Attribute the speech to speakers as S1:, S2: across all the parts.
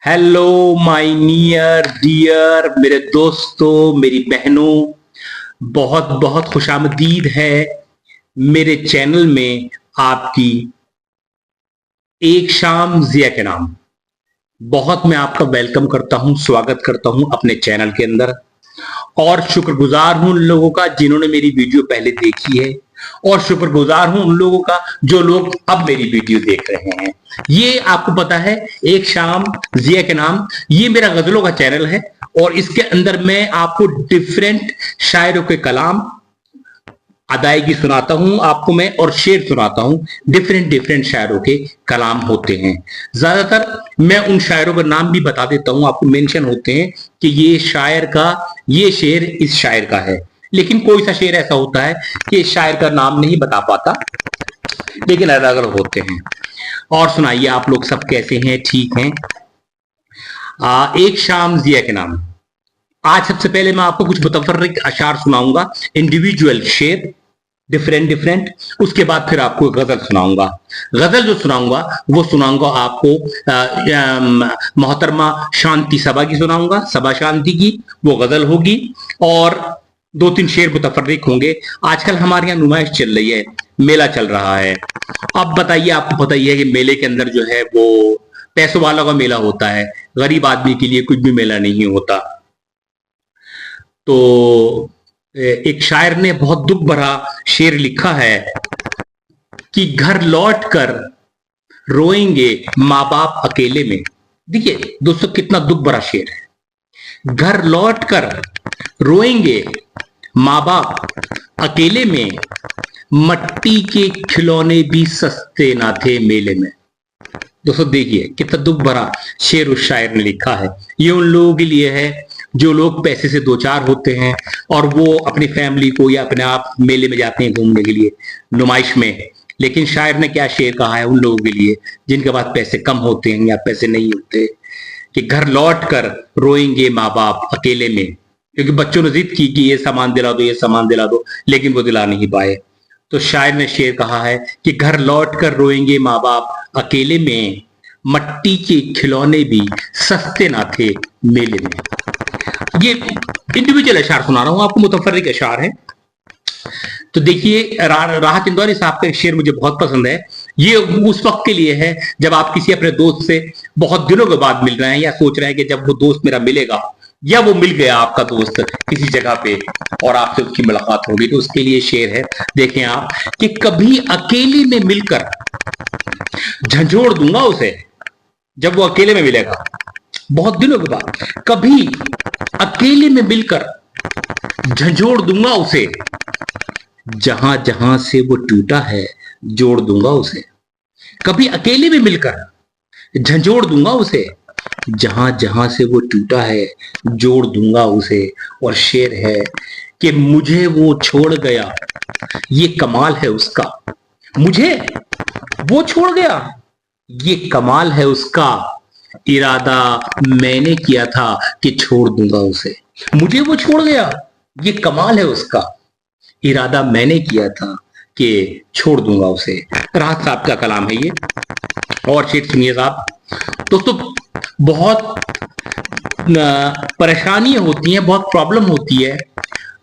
S1: Hello my near dear मेरे दोस्तों, मेरी बहनों, बहुत बहुत खुशामदीद है मेरे चैनल में। आपकी एक शाम जिया के नाम बहुत मैं आपका वेलकम करता हूं, स्वागत करता हूं अपने चैनल के अंदर। और शुक्रगुजार हूं उन लोगों का जिन्होंने मेरी वीडियो पहले देखी है, और शुक्रगुजार हूं उन लोगों का जो लोग अब मेरी वीडियो देख रहे हैं। ये आपको पता है, एक शाम जिया के नाम ये मेरा गजलों का चैनल है, और इसके अंदर मैं आपको डिफरेंट शायरों के कलाम अदायगी सुनाता हूं आपको मैं, और शेर सुनाता हूं। डिफरेंट डिफरेंट शायरों के कलाम होते हैं। ज्यादातर मैं उन शायरों का नाम भी बता देता हूं, आपको मेंशन होते हैं कि ये शायर का ये शेर इस शायर का है। लेकिन कोई सा शेर ऐसा होता है कि शायर का नाम नहीं बता पाता, लेकिन अलग अलग होते हैं। और सुनाइए, आप लोग सब कैसे हैं? ठीक हैं? एक शाम जिया के नाम। आज सबसे पहले मैं आपको कुछ मुतफर्रिक अशार सुनाऊंगा, इंडिविजुअल शेर, डिफरेंट डिफरेंट। उसके बाद फिर आपको गजल सुनाऊंगा। गजल जो सुनाऊंगा वो सुनाऊंगा आपको मोहतरमा शांति सबा की सुनाऊंगा, सबा शांति की वो गजल होगी। और दो तीन शेर मुतफर्रिक होंगे। आजकल हमारे यहाँ नुमाइश चल रही है, मेला चल रहा है। अब बताइए, आपको पता ही है कि मेले के अंदर जो है वो पैसों वालों का मेला होता है, गरीब आदमी के लिए कुछ भी मेला नहीं होता। तो एक शायर ने बहुत दुख भरा शेर लिखा है कि घर लौट कर रोएंगे माँ बाप अकेले में। देखिए दोस्तों, कितना दुख भरा शेर है। घर लौट कर रोएंगे माँ बाप अकेले में, मट्टी के खिलौने भी सस्ते ना थे मेले में। दोस्तों देखिए कितना दुख भरा शेर उस शायर ने लिखा है। ये उन लोगों के लिए है जो लोग पैसे से दो चार होते हैं, और वो अपनी फैमिली को या अपने आप मेले में जाते हैं घूमने के लिए, नुमाइश में। लेकिन शायर ने क्या शेर कहा है उन लोगों के लिए जिनके पास पैसे कम होते हैं या पैसे नहीं होते, कि घर लौट कर रोएंगे माँ बाप अकेले में, क्योंकि बच्चों ने जिद की कि ये सामान दिला दो, ये सामान दिला दो, लेकिन वो दिला नहीं पाए। तो शायर ने शेर कहा है कि घर लौट कर रोएंगे माँ बाप अकेले में, मट्टी के खिलौने भी सस्ते ना थे मेले में। ये इंडिविजुअल अशार सुना रहा हूं आपको, मुतफर्रिक अशार है। तो देखिए, राहत इंदौरी साहब का एक शेर मुझे बहुत पसंद है। ये उस वक्त के लिए है जब आप किसी अपने दोस्त से बहुत दिनों के बाद मिल रहे हैं, या सोच रहे हैं कि जब वो दोस्त मेरा मिलेगा, या वो मिल गया आपका दोस्त किसी जगह पे और आपसे उसकी मुलाकात होगी, तो उसके लिए शेर है। देखें आप कि कभी अकेले में मिलकर झंझोड़ दूंगा उसे, जब वो अकेले में मिलेगा बहुत दिनों के बाद, कभी अकेले में मिलकर झंझोड़ दूंगा उसे, जहां जहां से वो टूटा है जोड़ दूंगा उसे। कभी अकेले में मिलकर झंझोड़ दूंगा उसे, जहां जहां से वो टूटा है जोड़ दूंगा उसे। और शेर है कि मुझे वो छोड़ गया, ये कमाल है उसका। मुझे वो छोड़ गया, ये कमाल है उसका, इरादा मैंने किया था कि छोड़ दूंगा उसे। मुझे वो छोड़ गया, ये कमाल है उसका, इरादा मैंने किया था कि छोड़ दूंगा उसे। राहत साहब का कलाम है ये। और शेर सुनिए साहब। दोस्तों बहुत परेशानियां होती हैं, बहुत प्रॉब्लम होती है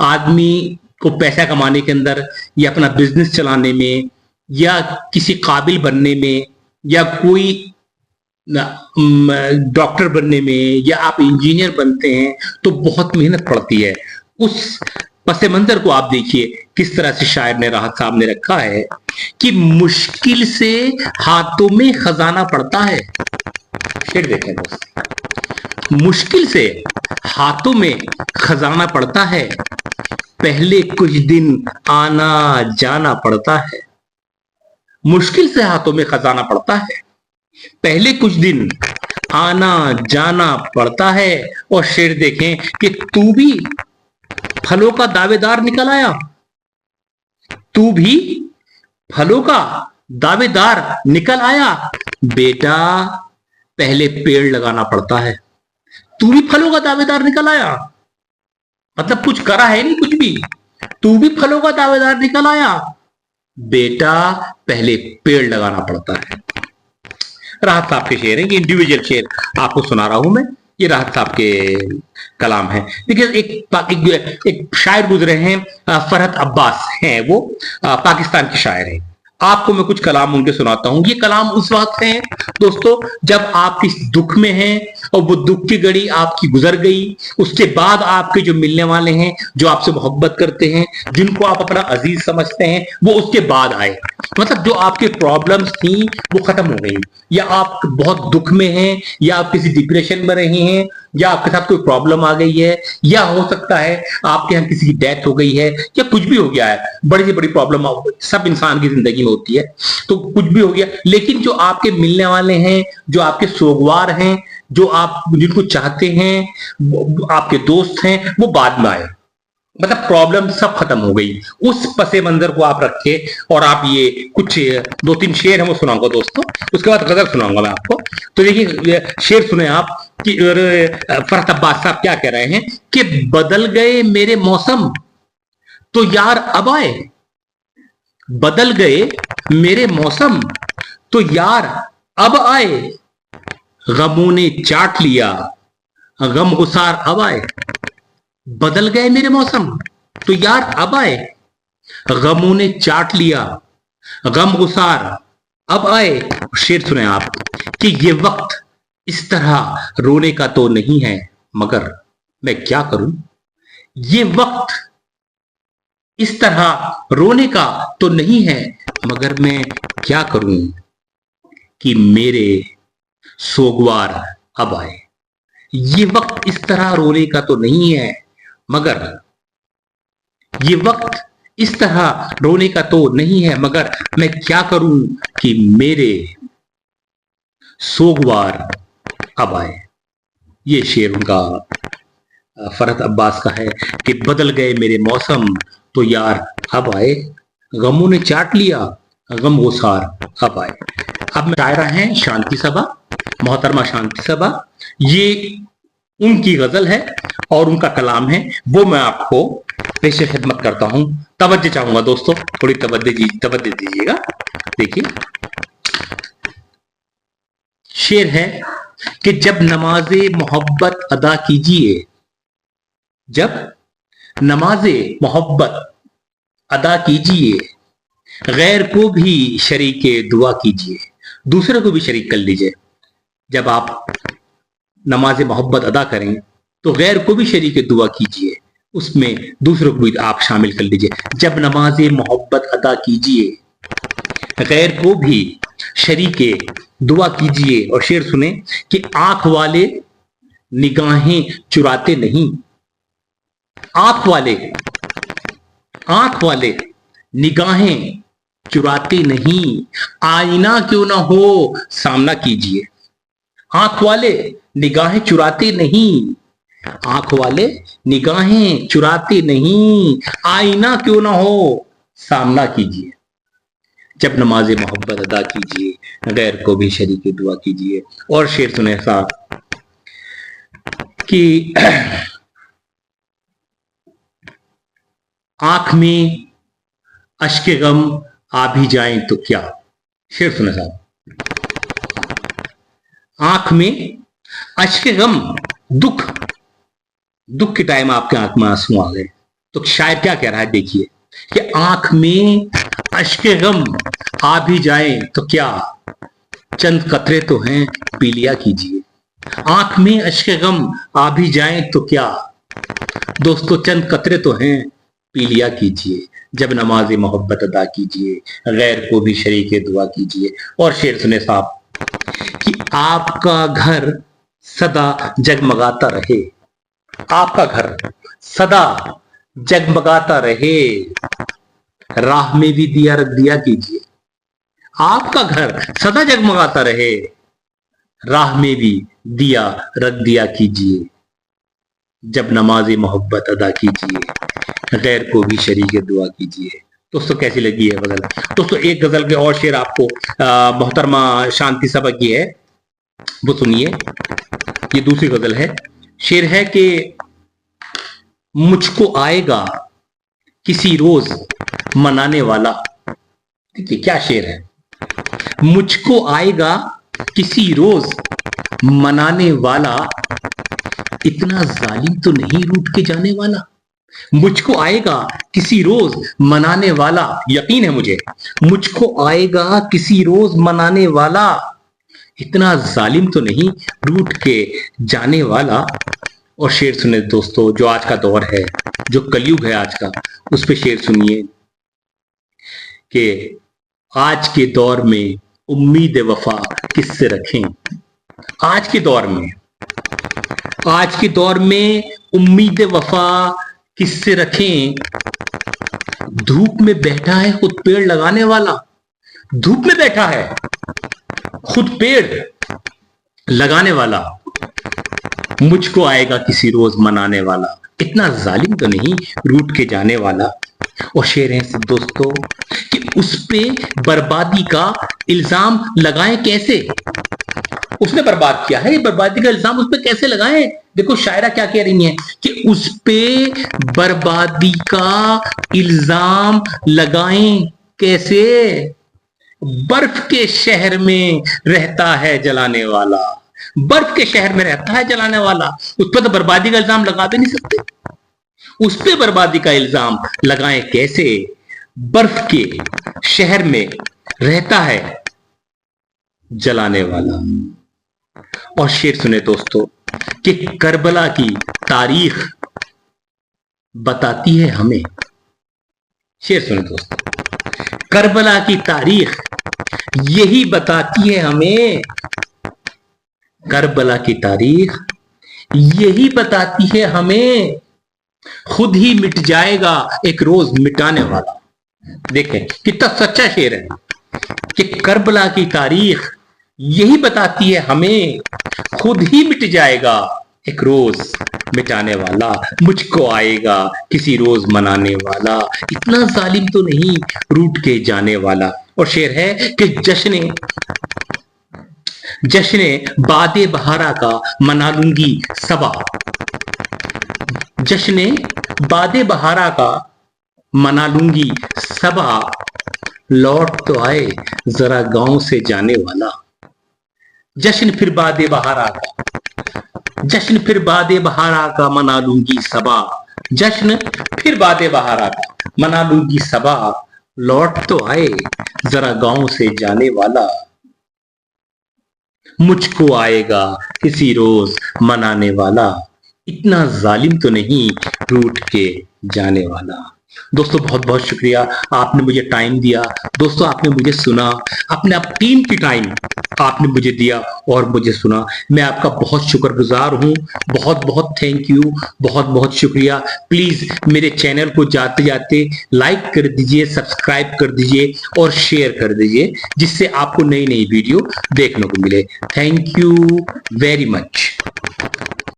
S1: आदमी को पैसा कमाने के अंदर, या अपना बिजनेस चलाने में, या किसी काबिल बनने में, या कोई डॉक्टर बनने में, या आप इंजीनियर बनते हैं तो बहुत मेहनत पड़ती है। उस पस मंजर को आप देखिए किस तरह से शायर ने, राहत साहब ने रखा है कि मुश्किल से हाथों में खजाना पड़ता है। शेर देखें दोस्त, मुश्किल से हाथों में खजाना पड़ता है, पहले कुछ दिन आना जाना पड़ता है। मुश्किल से हाथों में खजाना पड़ता है, पहले कुछ दिन आना जाना पड़ता है। और शेर देखें कि तू भी फलों का दावेदार निकल आया, तू भी फलों का दावेदार निकल आया, बेटा पहले पेड़ लगाना पड़ता है। तू भी फलों का दावेदार निकल आया, मतलब कुछ करा है नहीं कुछ भी, तू भी फलों का दावेदार निकल आया, बेटा पहले पेड़ लगाना पड़ता है। राहत साहब के शेर हैं, ये इंडिविजुअल शेर आपको सुना रहा हूं मैं, ये राहत साहब के कलाम है। देखिए एक शायर गुजरे हैं, फरहत अब्बास हैं, वो पाकिस्तान के शायर हैं। आपको मैं कुछ कलाम उनके सुनाता हूं। ये कलाम उस वक्त हैं दोस्तों जब आप किस दुख में हैं और वो दुख की घड़ी आपकी गुजर गई, उसके बाद आपके जो मिलने वाले हैं, जो आपसे मोहब्बत करते हैं, जिनको आप अपना अजीज समझते हैं, वो उसके बाद आए। मतलब जो आपके प्रॉब्लम्स थी वो खत्म हो गई, या आप बहुत दुख में हैं, या आप किसी डिप्रेशन में रहे हैं, या आपके साथ कोई प्रॉब्लम आ गई है, या हो सकता है आपके यहाँ किसी की डेथ हो गई है, या कुछ भी हो गया है, बड़ी से बड़ी प्रॉब्लम सब इंसान की जिंदगी में होती है, तो कुछ भी हो गया। लेकिन जो आपके मिलने वाले हैं, जो आपके सोगवार हैं, जो आप जिनको चाहते हैं, आपके दोस्त हैं, वो बाद में आए, मतलब प्रॉब्लम सब खत्म हो गई। उस पसे मंजर को आप रखे और आप ये कुछ 2-3 शेर है वो सुनाऊंगा दोस्तों, उसके बाद गजल सुनाऊंगा मैं आपको। तो देखिए शेर सुने आप कि फरहत अब्बास साहब क्या कह रहे हैं कि बदल गए मेरे मौसम तो यार अब आए, बदल गए मेरे मौसम तो यार अब आए, गमों ने चाट लिया गम गुसार अब आए, बदल गए मेरे मौसम तो यार अब आए, गमों ने चाट लिया गम गुसार अब आए। शेर सुने आप कि ये वक्त इस तरह रोने का तो नहीं है मगर मैं क्या करूं, ये वक्त इस तरह रोने का तो नहीं है मगर मैं क्या करूं कि मेरे सोगवार अब आए। ये वक्त इस तरह रोने का तो नहीं है मगर, ये वक्त इस तरह रोने का तो नहीं है मगर मैं क्या करूं कि मेरे सोगवार अब आए। ये शेर उनका फरहत अब्बास का है कि बदल गए मेरे मौसम तो यार अब आए, गमों ने चाट लिया गम गुसार अब आए। अब शायरा हैं शांति सबा, मोहतरमा शांति सबा, ये उनकी गजल है और उनका कलाम है, वो मैं आपको पेश खिदमत करता हूं। तवज्जो चाहूंगा दोस्तों, थोड़ी तवज्जो दीजिएगा। देखिए शेर है कि जब नमाजे मोहब्बत अदा कीजिए, जब नमाजे मोहब्बत अदा कीजिए, गैर को भी शरीके दुआ कीजिए, दूसरे को भी शरीक कर लीजिए। जब आप नमाज मोहब्बत अदा करें तो गैर को भी शरीक दुआ कीजिए, उसमें दूसरों को भी आप शामिल कर लीजिए। जब नमाज मोहब्बत अदा कीजिए, गैर को भी शरीके दुआ कीजिए। और शेर सुने कि आंख वाले निगाहें चुराते नहीं, आंख वाले निगाहें चुराते नहीं, आईना क्यों ना हो सामना कीजिए। आंख वाले निगाहें चुराते नहीं, आंख वाले निगाहें चुराते नहीं, आईना क्यों ना हो सामना कीजिए। जब नमाज मोहब्बत अदा कीजिए, गैर को भी शरीक दुआ कीजिए। और शेर सुने साहब कि आंख में अश्के गम आ भी जाएं तो क्या। शेर सुने साहब, आंख में अश्के गम, दुख के टाइम आपके आंख में आंसू आ गए तो शायद क्या कह रहा है, देखिए कि आंख में अश्के गम आ भी जाए तो क्या, चंद कतरे तो हैं पी लिया कीजिए। आंख में अश्के गम आ भी जाए तो क्या, दोस्तों चंद कतरे तो हैं पी लिया कीजिए। जब नमाज मोहब्बत अदा कीजिए, गैर को भी शरीके दुआ कीजिए। और शेर सुने साहब कि आपका घर सदा जगमगाता रहे, आपका घर सदा जगमगाता रहे, राह में भी दिया रख दिया कीजिए। आपका घर सदा जगमगाता रहे, राह में भी दिया रख दिया कीजिए। जब नमाज मोहब्बत अदा कीजिए, गैर को भी शरीक दुआ कीजिए। दोस्तों कैसी लगी है गजल? दोस्तों एक गजल के और शेर आपको मोहतरमा शांति सबा की है, वो सुनिए। ये दूसरी गजल है। शेर है कि मुझको आएगा किसी रोज मनाने वाला। देखिए क्या शेर है, मुझको आएगा किसी रोज मनाने वाला, इतना जालिम तो नहीं रूठ के जाने वाला। मुझको आएगा किसी रोज मनाने वाला, यकीन है मुझे, मुझको आएगा किसी रोज मनाने वाला, इतना जालिम तो नहीं रूठ के जाने वाला। और शेर सुने दोस्तों, जो आज का दौर है, जो कलयुग है आज का, उस पे शेर सुनिए कि आज के दौर में उम्मीद वफा किससे रखें। आज के दौर में, आज के दौर में उम्मीद वफा किससे रखें। धूप में बैठा है खुद पेड़ लगाने वाला, धूप में बैठा है खुद पेड़ लगाने वाला, मुझको आएगा किसी रोज मनाने वाला, इतना जालिम तो नहीं रूठ के जाने वाला। और शेर है दोस्तों कि उस पे बर्बादी का इल्जाम लगाएं कैसे। उसने बर्बाद किया है, ये बर्बादी का इल्जाम उस पे कैसे लगाएं। देखो शायरा क्या कह रही है कि उस पे बर्बादी का इल्जाम लगाएं कैसे। बर्फ के शहर में रहता है जलाने वाला, बर्फ के शहर में रहता है जलाने वाला, उस पर तो बर्बादी का इल्जाम लगा भी नहीं सकते। उस पे बर्बादी का इल्जाम लगाएं कैसे। बर्फ के शहर में रहता है जलाने वाला। और शेर सुने दोस्तों कि करबला की तारीख बताती है हमें। शेर सुने दोस्तों, करबला की तारीख यही बताती है हमें, करबला की तारीख यही बताती है हमें, खुद ही मिट जाएगा एक रोज मिटाने वाला। देखें कितना सच्चा शेर है कि करबला की तारीख यही बताती है हमें, खुद ही मिट जाएगा एक रोज मिटाने वाला, मुझको आएगा किसी रोज मनाने वाला, इतना जालिम तो नहीं रूठ के जाने वाला। और शेर है कि जश्ने बादे बहारा का मना लूंगी सबा, जश्ने बादे बहारा का मना लूंगी सबा, लौट तो आए जरा गांव से जाने वाला। जश्न फिर बादे बहारा का, जश्न फिर बादे बहारा का मना लूंगी सबा, जश्न फिर बादे बहारा का मना लूंगी सबा, लौट तो आए जरा गांव से जाने वाला, मुझको आएगा किसी रोज मनाने वाला, इतना जालिम तो नहीं रूठ के जाने वाला। दोस्तों बहुत बहुत शुक्रिया, आपने मुझे टाइम दिया। दोस्तों आपने मुझे सुना, अपने आप टीम की टाइम आपने मुझे दिया और मुझे सुना। मैं आपका बहुत शुक्रगुजार हूं, बहुत बहुत थैंक यू, बहुत बहुत शुक्रिया। प्लीज मेरे चैनल को जाते जाते लाइक कर दीजिए, सब्सक्राइब कर दीजिए और शेयर कर दीजिए, जिससे आपको नई नई वीडियो देखने को मिले। Thank you very much.